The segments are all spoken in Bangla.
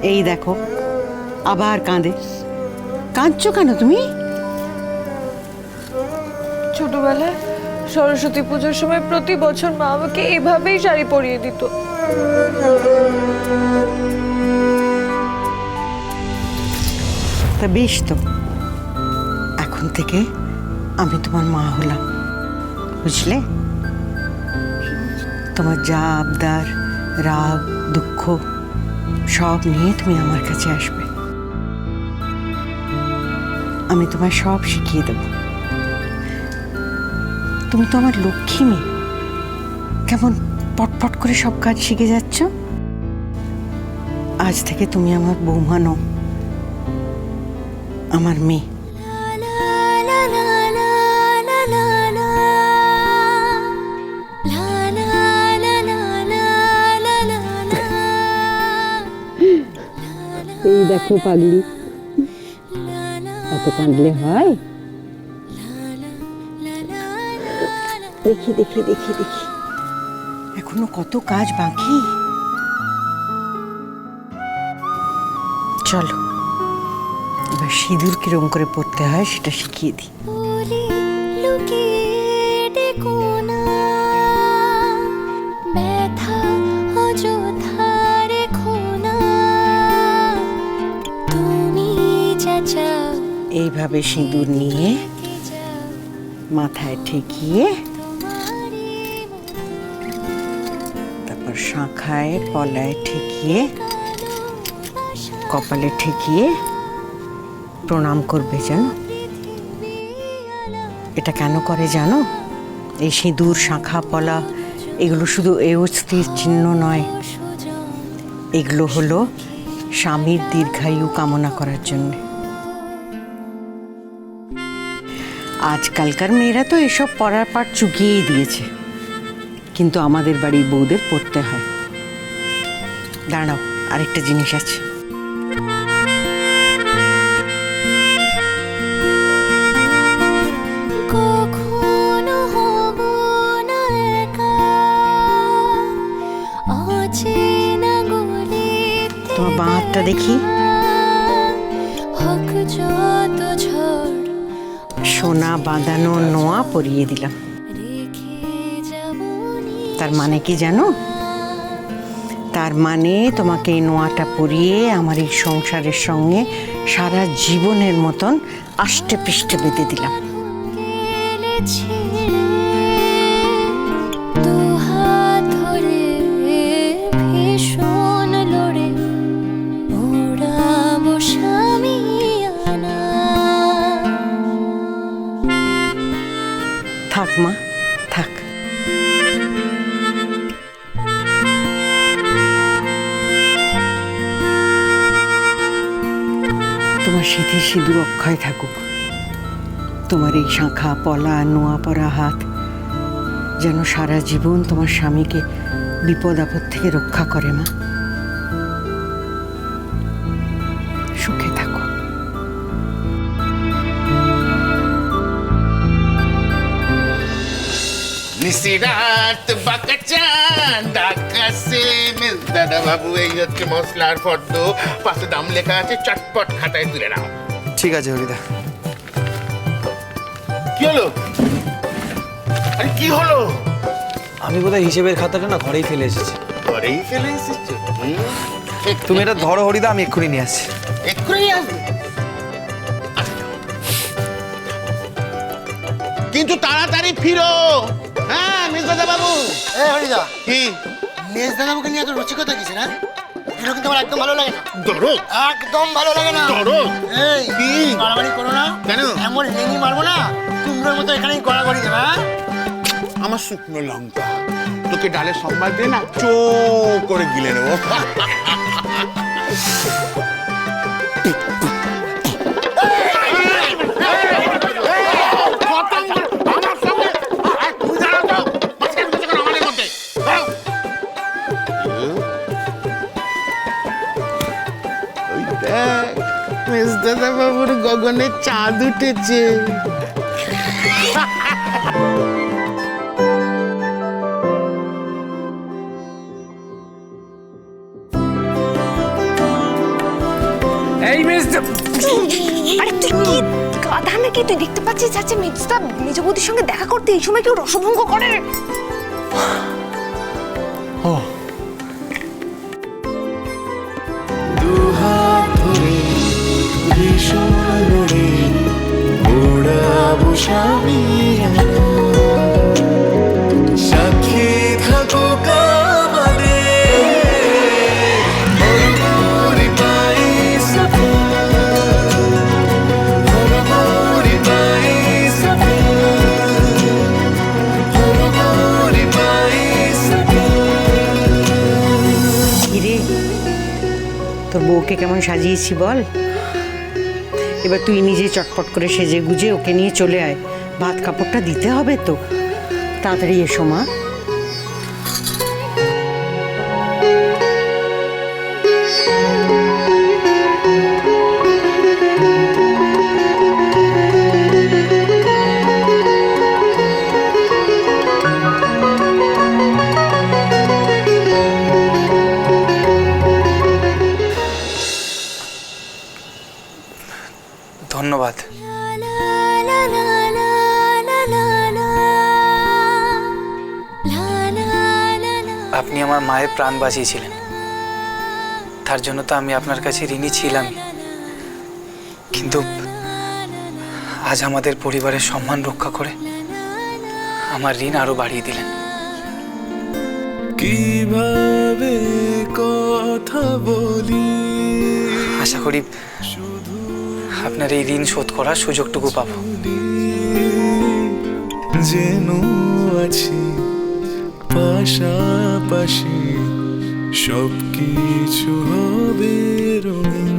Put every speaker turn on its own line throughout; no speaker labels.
এই দেখো আবার কাঁদে। কাঁদছো কেন তুমি?
ছোটবেলায় সরস্বতী পুজোর সময় প্রতি বছর মা আমাকে এভাবেই শাড়ি পরিয়ে দিত।
তা বেশ তো, এখন থেকে আমি তোমার মা হলাম, বুঝলে? তোমার যা আবদার, রাগ, দুঃখ সব নিয়ে তুমি আমার কাছে আসবে। আমি তোমায় সব শিখিয়ে দেব। তুমি তো আমার লক্ষ্মী মেয়ে, কেমন পটপট করে সব কাজ শিখে যাচ্ছ। আজ থেকে তুমি আমার বৌমা নও, আমার মেয়ে। এই দেখো পাগলি, এত কাঁদলে হয়? দেখি দেখি দেখি দেখি, এখনো কত কাজ বাকি। চলো এবার সিঁদুর কিরম করে পড়তে হয় সেটা শিখিয়ে দিই। এইভাবে সিঁদুর নিয়ে মাথায় ঠেকিয়ে, তারপর শাঁখায় পলায় ঠেকিয়ে, কপালে ঠেকিয়ে প্রণাম করবে। জানো এটা কেন করে জানো? এই সিঁদুর, শাঁখা, পলা এগুলো শুধু অস্থির চিহ্ন নয়, এগুলো হলো স্বামীর দীর্ঘায়ু কামনা করার জন্য। আজকালকার মেয়েরা তো এসব পরার পাট চুকিয়েই দিয়েছে, কিন্তু আমাদের বাড়ির বউদের পরতে হয়। দাঁড়াও, আরেকটা জিনিস আছে। তোমার বাঁ হাতটা দেখি। সোনা বাঁধানো নোয়া পরিয়ে দিলাম। তার মানে কি জানো? তার মানে তোমাকে এই নোয়াটা পরিয়ে আমার এই সংসারের সঙ্গে সারা জীবনের মতন আষ্টে পৃষ্ঠে বেঁধে দিলাম। থাক মা, থাক। তোমার সিঁথি সিঁদুর অক্ষয় থাকুক। তোমার এই শাঁখা, পলা, নোয়া পরা হাত যেন সারা জীবন তোমার স্বামীকে বিপদ আপদ থেকে রক্ষা করে। মা, সুখে থাকো।
নিশিরাত বাকাচান ডাকাসে মিস দাদা বাবু, এই হচ্ছে মশলার ফর্দ, পাশে দাম লেখা আছে, চটপট খাতায় তুলে নাও।
ঠিক আছে হরিদা।
কি হলো? আরে কি হলো?
আমি বোধহয় হিসেবের খাতাটা না ঘরেই ফেলে এসেছি।
ঘরেই ফেলে এসেছো?
তুমি এটা ধরো হরিদা, আমি এক্ষুনি নিয়ে আসছি।
এক্ষুনি আসবে? কিন্তু তাড়াতাড়ি ফিরো। হ্যাঁ মিস দাদা বাবু।
এ হরিদা,
কি
মেজ দাদাবুকে নিয়ে এত রসিকতা কিসে না? এগুলো কিন্তু আমার একদম ভালো লাগে না।
ধরো,
একদম ভালো লাগে না।
ধরো।
এই
কি?
মারামারি করো না।
কেন?
এমন হেঙ্গি মারবো না, কুমড়োর মতো এখানেই গড়াগড়ি দেবে। হ্যাঁ?
আমার শুকনো লঙ্কা তোকে ডালে সম্বাদ দিয়ে না চো করে গিলে নেবো। দাদা বাবুর গগনে চাঁদ উঠেছে।
এই মেজদা
আরে তুই কি গাধা নাকি? তুই দেখতে পাচ্ছিস যাচ্ছে মেজদা মেজ বৌদির সঙ্গে দেখা করতে এই সময় কেউ রসভঙ্গ করে?
দুহাত ধরে ভীষণ লড়ে ওড়াবো স্বামী সাক্ষী থাকুক
কিরে, তোর বউকে কেমন সাজিয়েছি বল? এবার তুই নিজে চটপট করে সেজে গুজে ওকে নিয়ে চলে আয়, ভাত কাপড়টা দিতে হবে তো। তাড়াতাড়ি এসো মা।
ধন্যবাদ। আপনি আমার মায়ের প্রাণ বাঁচিয়েছিলেন, তার জন্য তো আমি আপনার কাছে ঋণী ছিলামই। কিন্তু আজ আমাদের পরিবারের সম্মান রক্ষা করে আমার ঋণ আরো বাড়িয়ে দিলেন।
কিভাবে কথা বলি
আশা করি আপনার এই ঋণ শোধ করার সুযোগটুকু পাবো।
যেন আছি পাশাপাশি সবকিছু হবে রঙিন।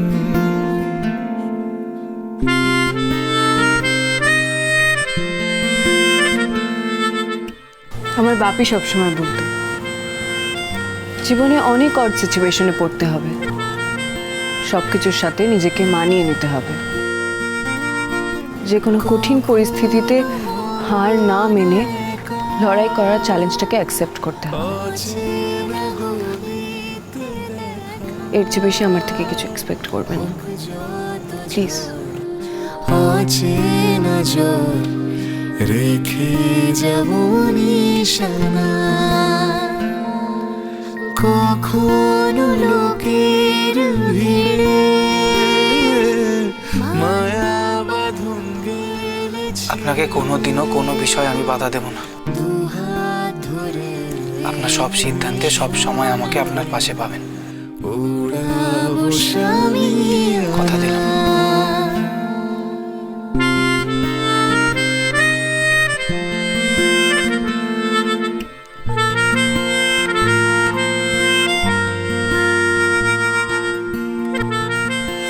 আমার বাপি সবসময় বলতো জীবনে অনেক অড সিচুয়েশনে পড়তে হবে, সবকিছুর সাথে নিজেকে মানিয়ে নিতে হবে। যে কোনো কঠিন পরিস্থিতিতে হার না মেনে লড়াই করার চ্যালেঞ্জটাকে অ্যাকসেপ্ট করতে হবে। এর চেয়ে বেশি আমার থেকে কিছু এক্সপেক্ট করবেন না প্লিজ।
আছে নজর রেখে যাব নিশানা, কখনো লোকের ভিড়ে মায়া বাঁধন গেলেছি।
আপনাকে কোনোদিনও কোনো বিষয় আমি বাধা দেব না।
দুহাত ধরে
আপনার সব সিদ্ধান্তে সব সময় আমাকে আপনার পাশে পাবেন,
ওড়াবো স্বামী
কথা দিলাম।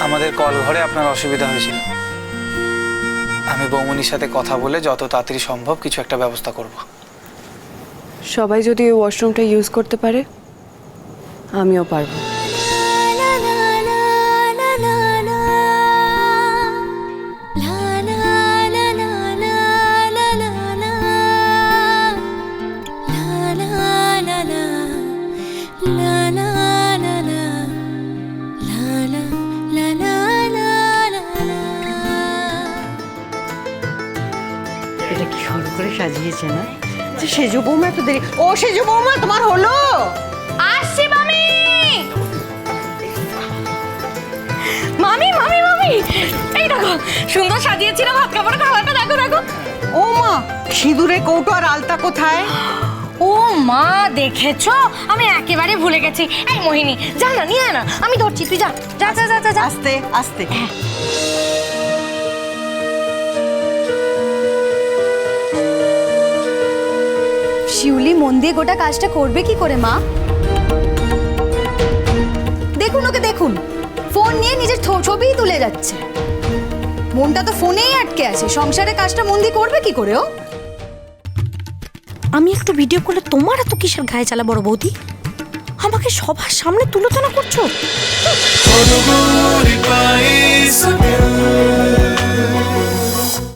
আমাদের কল ঘরে আপনার অসুবিধা হয়েছিল, আমি বৌমনির সাথে কথা বলে যত তাড়াতাড়ি সম্ভব কিছু একটা ব্যবস্থা করব।
সবাই যদি ওই ওয়াশরুমটা ইউজ করতে পারে আমিও পারবো।
এটা কি সুন্দর করে সাজিয়েছে না? যে সেজো বৌমা এত দেরি। ও সেজো বৌমা, তোমার হলো?
আসছি মামি। মামি মামি মামি এই দেখো সুন্দর সাজিয়েছি না ভাত কাপড় খাওয়াটা, দেখো দেখো।
ও মা, সিঁদুরে কৌটো আর আলতা কোথায়?
ও মা দেখেছো, আমি একেবারে ভুলে গেছি। এই মোহিনী যা না নিয়ে আয় না, আমি ধরছি, তুই যা যা যা যা যা।
আস্তে আস্তে।
শিউলি মন দিয়ে গোটা কাজটা করবে কি করে মা? দেখুন ওকে দেখুন, ফোন নিয়ে নিজের ছবিই তুলে যাচ্ছে। মনটা তো ফোনেই আটকে আছে, সংসারের কাজটা মন দিয়ে করবে কি করে ও?
আমি একটু ভিডিও করলে তোমার এত কিসের গায়ে জ্বালা বড় বৌদি? আমাকে সবার সামনে তুলোচনা করছো।
পায়ে